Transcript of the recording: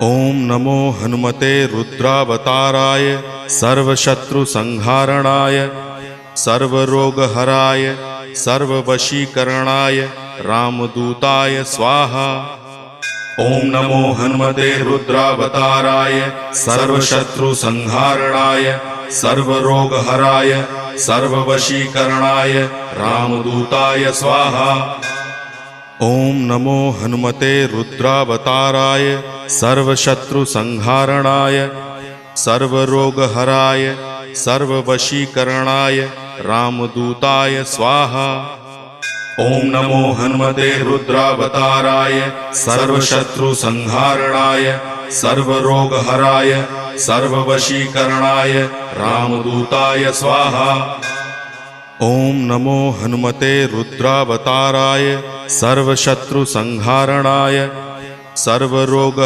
ओम नमो हनुमते रुद्रावताराय सर्वशत्रुसंहारणाय सर्वरोगहराय सर्ववशीकरणाय रामदूताय स्वाहा। ओम नमो हनुमते रुद्रावताराय सर्वशत्रुसंहारणाय सर्वरोगहराय सर्ववशीकरणाय रामदूताय स्वाहा। ओम नमो हनुमते रुद्रावताराय सर्वशत्रुसंहारणाय सर्वरोगहराय सर्ववशीकरणाय रामदूताय स्वाहा। ओम नमो हनुमते रुद्रावताराय सर्वशत्रुसंहारणाय सर्वरोगहराय सर्ववशीकरणाय रामदूताय स्वाहा। ओम नमो हनुमते रुद्रावताराय सर्वशत्रुसंहारणाय सर्वरोग